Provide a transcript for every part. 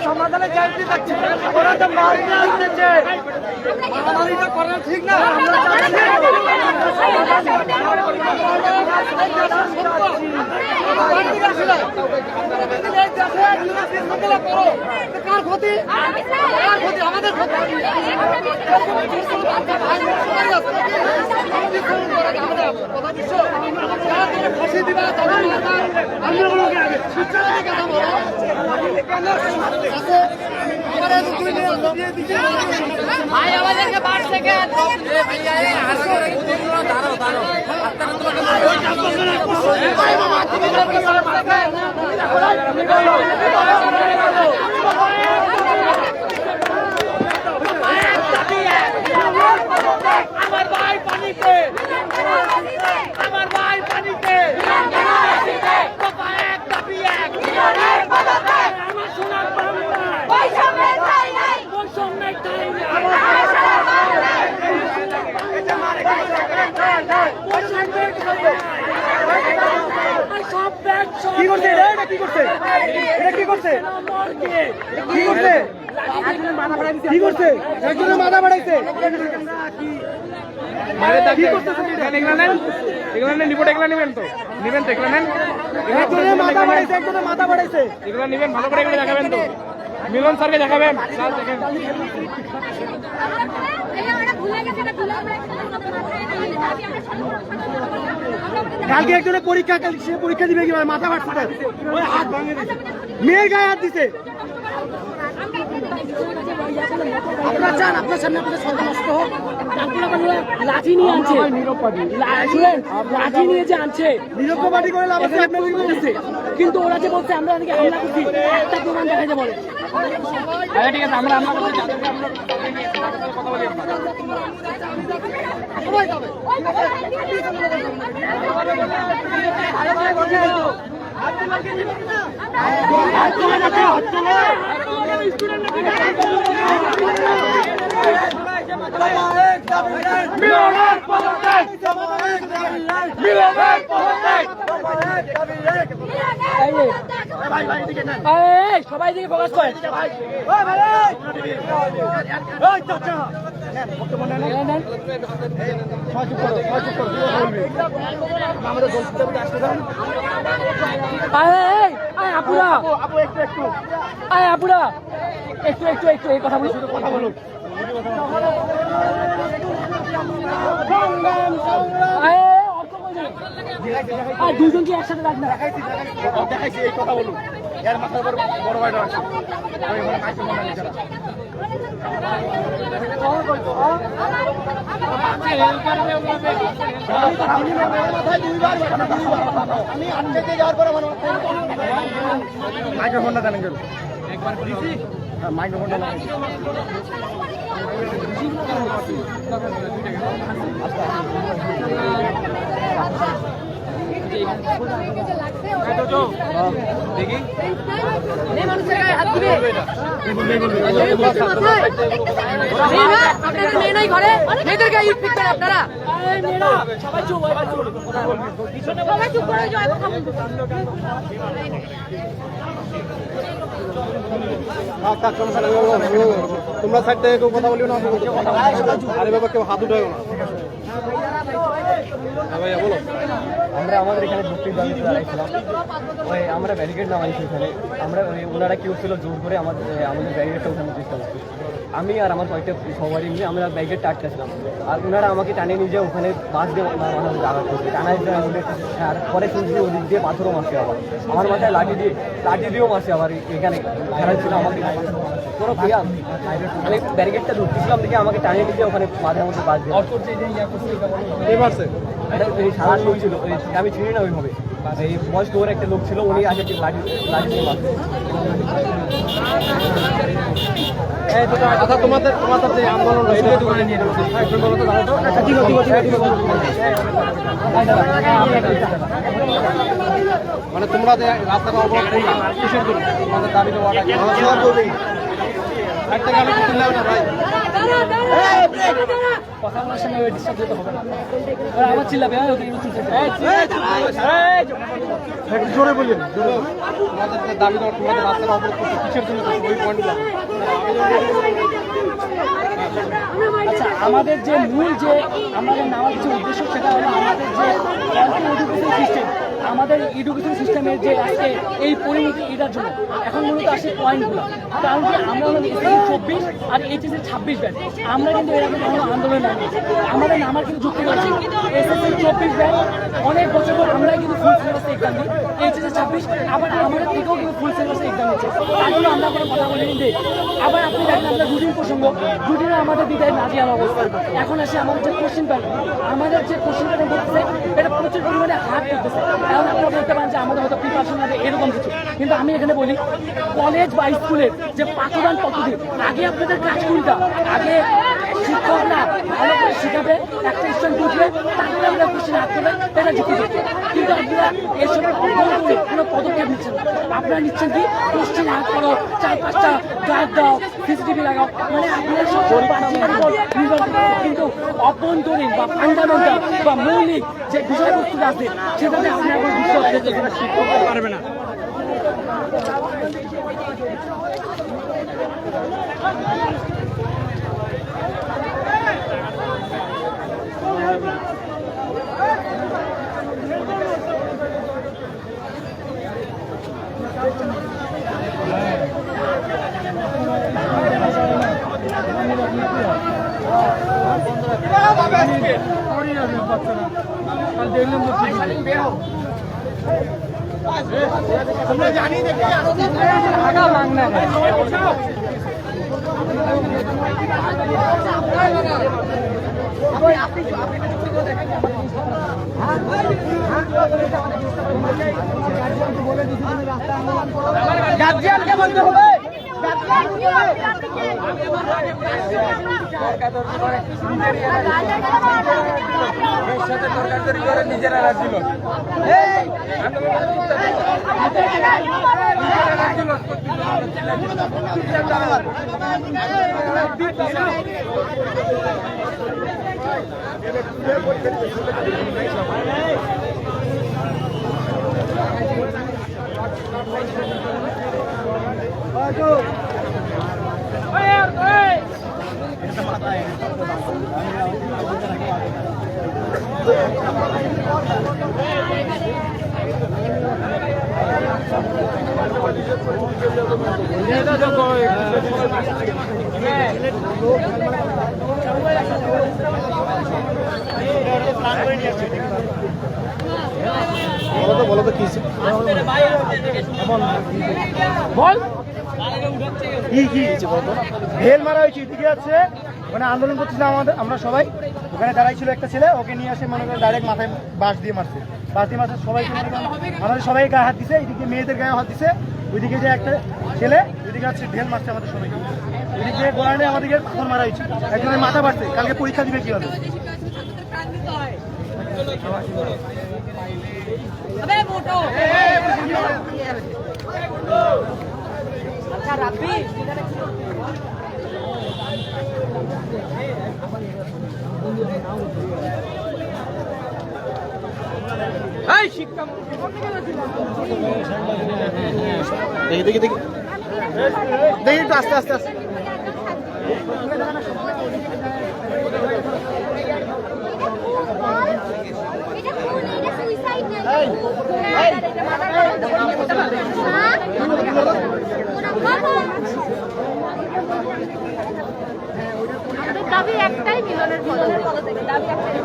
সমাধানে চাইতে যাচ্ছি, ওরা তো মারিয়ে আসতেছে, মারামারি তো করা ঠিক না। কার ক্ষতি? আমাদের ক্ষতি। ফাঁসি দিবা ভাই আমাদেরকে 5 সেকেন্ড আমার ভাই পানিতে, আমার ভাই পানিতে, আমার সোনার কি করছে? এটা কি করছে? এটা কি করছে? কি করছে? কি করছে? একজনের মাথা বাড়াইছে। মাথা বাড়াইছে, এগুলো নিবেন, ভালো করে এগুলো দেখাবেন তো, মিলন স্যারকে দেখাবেন। কালকে একজনের পরীক্ষা, সে পরীক্ষা দিবে কিভাবে? মাথা ফাটছে, হাত ভাঙে দিচ্ছে, মেয়ের গায়ে হাত দিছে। আপনারা চান আপনার সামনে আপনাদের সন্তান নষ্ট হোক? লাঠি নিয়ে আনছে, লাঠি নিয়ে যে আনছে নিরপবাদী করে লাভ আছে, কিন্তু ওরা যে বলছে আমরা অনেকে হামলা করছি, একটা প্রমাণ দেখা যায় বলে। ঠিক আছে, আমরা সবাই দিকে ফোকাস করে। আপুরা একটু এই কথা বলুন, কথা বলুন। দুজনকে একসাথে রাখ না, দেখাইছি এই কথা বলুন। এর মাথার উপর বড় ভাইটা আছে, মাইক্রোফোনটা দেন একবার, মাইক্রোফোনটা দেখি আপনারা তোমরা সাইড থেকে কেউ কথা বলিও না, আরে বাবা কেউ হাত উঠাইও না। ভাইয়া বলো। আমরা আমাদের এখানে যুক্তির দাবিতে দাঁড়াইছিলাম, ওই আমরা ব্যারিকেড নামাইছি এখানে, আমরা ওনারা কি হচ্ছিল জোর করে আমাদের ব্যারিকেডটা ওখানে চেষ্টা করছি। আমি আর আমার কয়েকটা সবারই মিলে আমরা ব্যারিকেডটা আটকাছিলাম, আর ওনারা আমাকে টানিয়ে নিয়ে যায় ওখানে বাস দিয়ে আঘাত করছে, টানাই বলে। আর পরে শুনছি ওদিক দিয়ে পাথরও মারছে, আবার আমার মাথায় লাঠি দিয়েও মারছে, আবার এখানে খেলা ছিল আমাকে কোনো প্রিয়া। আমি ব্যারিকেডটা ঢুকতেছিলাম দেখে আমাকে টানিয়ে নিয়ে যায় ওখানে মাথার মধ্যে বাস দিয়ে সারা লোক ছিল, আমি চিনি না ওইভাবে। এই বয়স্ক ওর একটা লোক ছিল, উনি আগে লাঠি দিয়ে মারছে। তোমাদের যে আন্দোলন মানে তোমরা যে রাস্তাটা অবরোধ করলে কিসের জন্য? তোমাদের দাবি দেওয়াটা কথা বলার সময় ডিস্টার্ব দিতে হবে না, আমার চিল্লাবে। জোরে বললেন, দাবি দেওয়া তোমাদের রাস্তাটা অবরোধ করছে কিসের জন্য, ওই পয়েন্ট। আচ্ছা, আমাদের যে মূল যে আমাদের নামার যে উদ্দেশ্য সেটা হলো আমাদের যে এডুকেশন সিস্টেম, আমাদের এডুকেশন সিস্টেমের যে আজকে এই পরিণতি এটার জন্য এখন মূলত আসে পয়েন্টগুলো। কারণ কি আমরা হলাম এসএসসি 24 আর এইচএসসি 26 ব্যাচ, আমরা কিন্তু এরকম কোনো আন্দোলন নামি আমাদের নামার কিন্তু যুক্তি রয়েছে। এসএসসি 24 ব্যাচ অনেক বছর পর আমরা কিন্তু ফুল সিলেবাসে এক্সাম দিই, এইচএসসি 26 আবার আমাদের থেকেও কিন্তু ফুল সিলেবাসে এক্সাম দিচ্ছে, তার জন্য আমরা কোনো কথা বলিনি যে। আবার আপনি দেখেন আমরা রুটিন প্রসঙ্গ, রুটিনে আমাদের বিদায় নাজিয়াল অবস্থা। এখন আসে আমাদের যে কোশ্চেন প্যাটার্ন, আমাদের যে কোশ্চেন প্যাটার্ন করতেছে এটা প্রচুর পরিমাণে হার্ড করতেছে। এখন আপনারা বলতে পারেন যে আমাদের হয়তো প্রিপারেশন আছে এরকম কিছু, কিন্তু আমি এখানে বলি কলেজ বা স্কুলের যে পাঠদান পদ্ধতি, আগে আপনাদের কাজ কোনটা, আগে শিক্ষকরা ভালো করে শেখাবে, একটা স্টুডেন্ট বুঝবে, তারপরে আমরা কোশ্চেন হাত করবে, এটা যুক্তি করবে। কিন্তু আপনারা এসবের অভ্যন্তরে কোনো পদক্ষেপ নিচ্ছেন না, আপনারা নিচ্ছেন কি কোশ্চেন হাত করো, 4-5টা গাইড দাও, সিসিটিভি লাগাও, মানে আপনারা সব নির্ভর করছে, কিন্তু অভ্যন্তরীণ বা ফান্ডামেন্টাল বা মৌলিক যে বিষয়বস্তুটা আছে সেটাতে আপনারা কোনো বিশ্বাস করতে পারবে না। আমরা জানি দেখি আগা মাংনা গার্জিয়ানকে বলতে হবে, নিজেরা রাখছিল বলো তো কি বল কি ঢেল মারা হয়েছে এদিকে আছে, ওখানে আন্দোলন করতেছিল আমরা সবাই, ওখানে দাঁড়াই ছিল একটা ছেলে, ওকে নিয়ে আসে মনে করে ডাইরেক্ট মাথায় বাঁশ দিয়ে মারছে, সবাইকে মনে করেন আমাদের সবাই গায়ে হাত দিছে, এদিকে মেয়েদের গায়ে হাত দিছে, ওইদিকে যে একটা ছেলে ওইদিকে আছে ঢেল মারছে আমাদের সবাইকে, ওইদিকে গোড়ানে আমাদেরকে পাথর মারা হয়েছে, একজনের মাথা বাড়ছে, কালকে পরীক্ষা দিবে কি হবে। আচ্ছা রাব্বি এই শিক্ষা দেখি দেখি একটু আস্তে আস্তে আস্তে দাবি একটাই, মিলনের পদ থেকে দাবি একটাই।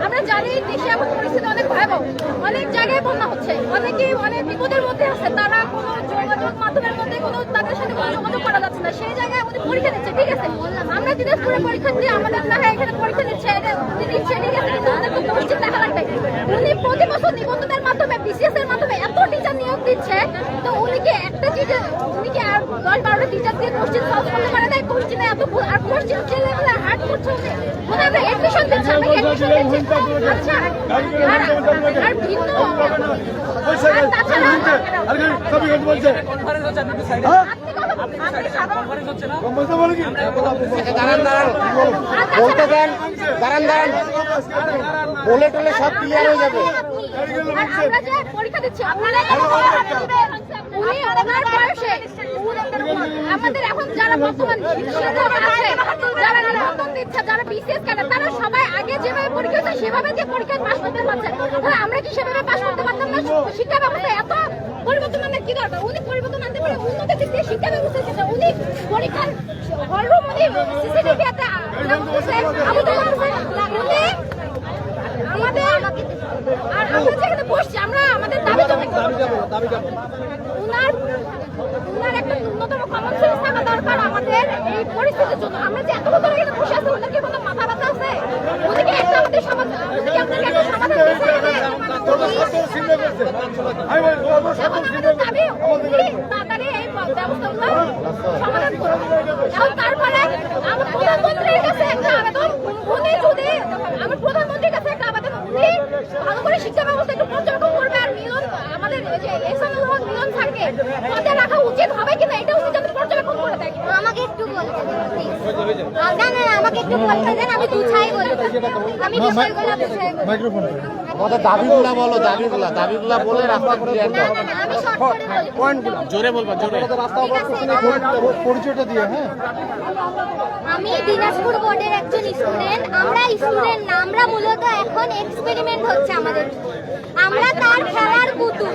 আমরা জানি দেশে এখন পরিস্থিতি অনেক ভয়াবহ, অনেক জায়গায় বন্যা হচ্ছে, অনেকেই অনেক বিপদের মধ্যে আছে, তারা কোনো যোগাযোগ মাধ্যমের মধ্যে কোনো তাদের সাথে কোনো যোগাযোগ করা যাচ্ছে না, সেই জায়গায় আমাদের পরীক্ষা নিচ্ছে, ঠিক আছে আমরা দিনাজপুরে পরীক্ষা দিয়ে আমাদের না এখানে পরীক্ষা নিচ্ছে, নিচ্ছে ঠিক আছে, কিন্তু ওদের তো উচিত দেখা লাগবে। উনি প্রতি বছর নিবন্ধনের মাধ্যমে বিসিএস এর মাধ্যমে এত টিচার নিয়োগ দিচ্ছে, তো উনি কি একটা টিচার উনি কি আর 10-12টা টিচার দিয়ে কোশ্চেন সলভ করতে পারে না, কোশ্চেনে এত আর কোশ্চেন চেলে বলে হার্ড করছে মানে আমরা এডমিশন দিচ্ছি, আমরা এডমিশন দিচ্ছি। আচ্ছা আর ভিন্ন আর তাছাড়া বলতে দেন, দাঁড়ান দাঁড়ান, বলে টলে সব ক্লিয়ার হয়ে যাবে। আমরা যে পরীক্ষা দিচ্ছি আপনারা উনি ওনার বয়সে আমাদের এখন যারা বর্তমান শিক্ষক আছে, যারা নিবন্ধন দিচ্ছে, যারা বিসিএস ক্যাডার, তারা সবাই আগে যেভাবে পরীক্ষা হচ্ছে সেভাবে দিয়ে পরীক্ষায় পাস করতে পারছে। তাহলে আমরা কি সেভাবে পাস করতে পারতাম না? শিক্ষা ব্যবস্থা এত পরিবর্তন আনার কি দরকার? উনি পরিবর্তন আনতে পারে উন্নত দিক দিয়ে শিক্ষা ব্যবস্থা ক্ষেত্রে। উনি পরীক্ষার হলরুম উনি সিসিটিভি এতে উনি আমাদের আর আমরা যেখানে বসছি আমরা আমাদের দাবি জমা উনার একটা ন্যূনতম কমন সেন্স থাকা দরকার আমাদের এই পরিস্থিতির জন্য। আমরা যে এত বছর এখানে বসে আছি, ওনার কি কোনো মাথা ব্যথা আছে? ওদিকে একটা আমাদের সমাজ, ওদিকে আপনাকে একটা সমাধান দিতে হবে। আমাদের দাবি উনি তাড়াতাড়ি এই ব্যবস্থাগুলো সমাধান করুন। এবং তারপরে আমার প্রধানমন্ত্রীর কাছে একটা আবেদন, উনি যদি আমার প্রধানমন্ত্রীর কাছে একটা আবেদন, উনি ভালো করে শিক্ষা ব্যবস্থা একটু পর্যবেক্ষণ করবে। আর মিলন আমাদের যে এসানুল হক মিলন স্যারকে পদে রাখা উচিত হবে কিনা এটা উনি যাতে পর্যবেক্ষণ করে দেখেন। আমাকে একটু বলতে না না আমাকে একটু বলতে দেন, আমি গুছাই বলবো। আমি বিষয়গুলো বুঝাই বলবো। মাইক্রোফোন আমাদের দাবিগুলা বলো, দাবিগুলা বলে রাস্তা ক্লিয়ার না করো। না না আমি শর্ট করে বলি। পয়েন্টগুলো জোরে বলবা, জোরে। পরিচয়টা দিয়ে। হ্যাঁ, আমি দিনাজপুর বোর্ডের একজন স্টুডেন্ট। আমরা স্টুডেন্ট না, আমরা মূলত এখন এক্সপেরিমেন্ট হচ্ছে আমাদের। আমরা তার খেলার পুতুল,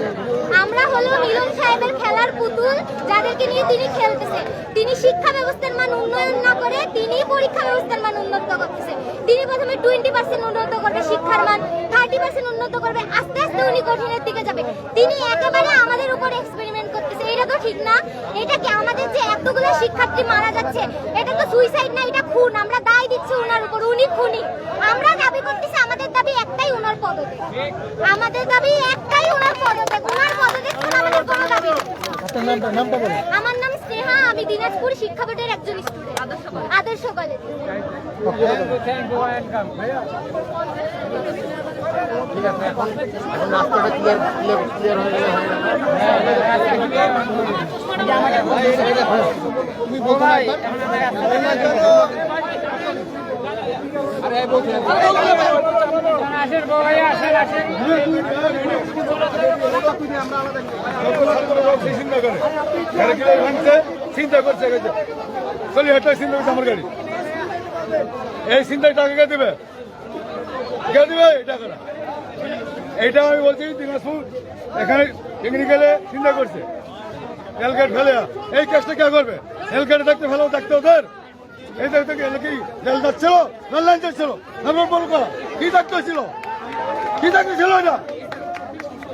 আমরা হলো মিলন সাহেবের খেলার পুতুল, যাদেরকে নিয়ে তিনি খেলতেছে। তিনি শিক্ষা ব্যবস্থার মান উন্নয়ন না করে তিনি পরীক্ষা ব্যবস্থার মান উন্নত করতেছে। তিনি প্রথমে 20% উন্নত করবে শিক্ষার মান, 30% উন্নত করবে, আস্তে আস্তে উনি কঠিনের দিকে যাবে। তিনি একেবারে আমাদের উপর এক্সপেরিমেন্ট করতেছে। এটা তো ঠিক না। এটা কি আমাদের যে এতগুলো শিক্ষার্থী মারা যাচ্ছে, এটা তো সুইসাইড না, এটা খুন। আমরা দায় দিচ্ছি ওনার উপর, উনি খুনি। আমরা দাবি করতেছি, আমাদের দাবি একটাই, ওনার পদত্যাগ। আমাদের দাবি একটাই, ওনার পদত্যাগ। ওনার পদত্যাগ ছাড়া আমাদের কোনো দাবি নেই। নামটা বলো। আমার নাম স্নেহা, আমি দিনাজপুর শিক্ষা বোর্ডের একজন স্টুডেন্ট, আদর্শ কলেজ। ঠিক আছে, এখন রাস্তাটা ক্লিয়ার হয়ে গেলে তুমি বলতে চিন্তা করছে চলি একটা চিন্তা করছে আমার গাড়ি এই চিন্তায় টাকা কে দেবে এই টাকাটা। এইটা আমি বলছি দিনাজপুর এখানে টেকনিক্যালে চিন্তা করছে রেলগেট ফেলে এই কাজটা কে করবে? রেলগেটে থাকতে ফেলো থাকতে ওদের এই দেখতে কি রেল যাচ্ছিল, রেল লাইন যাচ্ছিল, কি থাকতে ছিল, কি থাকতে ছিল এটা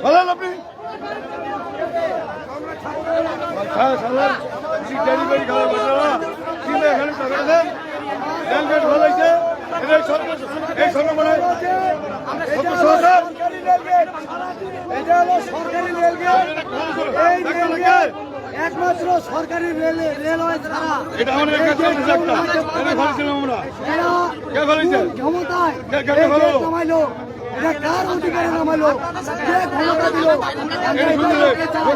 বলেন আপনি? এই সরকার মানে এটা হলো সরকারি রেলগেট, এই রেলগেট একমাত্র সরকারি রেলওয়ে ছাড়া এটা আমাদের ক্ষমতায় নামাইলো, এটা কার অধিকারে নামাইলো, কে ক্ষমতা দিল,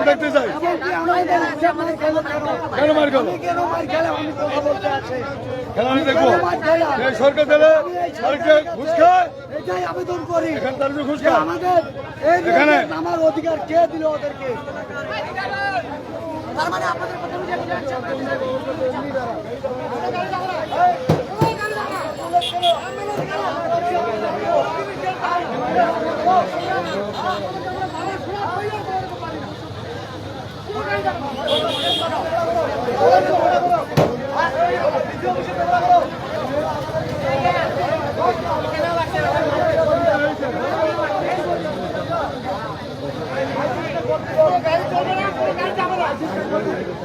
দেখতে চাই কেন মার গেল, কেন মার খেলে আমি কথা বলতে আছে, খেলা আমি দেখবো এই সরকার দিলে আরেকটা ঘুষ খায়, এটাই আবেদন করি। এখানে তার ঘুষ যে খায় আমাদের এই এখানে আমার অধিকার কে দিল ওদেরকে? তার মানে আপনাদের কথা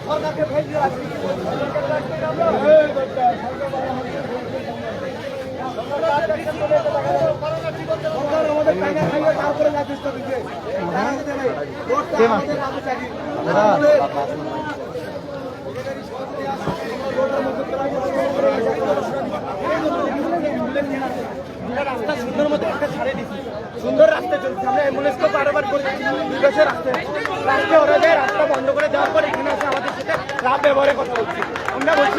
সরকারকে ভেজ দিয়ে রাখছি। আমাদের টাকা খাইয়ে তারপরে লাইসেন্স দিচ্ছে। ভোটটা আমাদের রাজু চাকরি। বলে কথা বলছি আমরা বলছি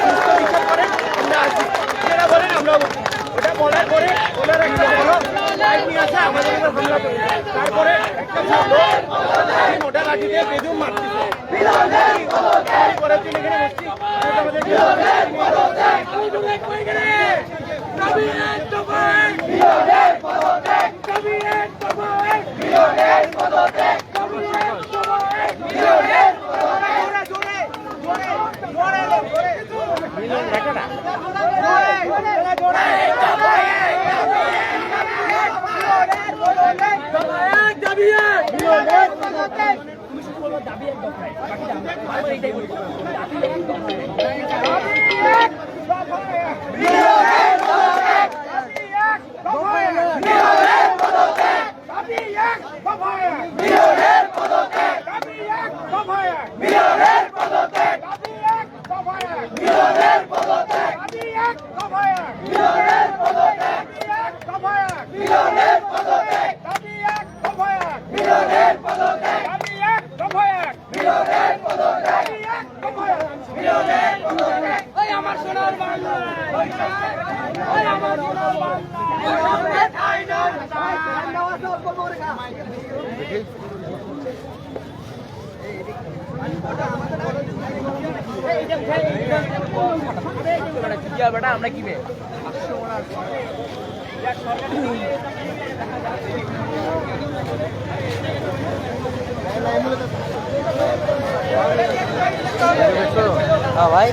সুস্থ বিচার করে আমরা আসি যেটা বলেন আমরা বলছি ওটা বলার পরে ওনারা লাইন নিয়ে আসে আমাদের উপর হামলা করে তারপরে একটা মোটা লাঠি দিয়ে বেদুম মারতেছে পরের দিন এখানে বসছি আমাদের আমরা কি ভাই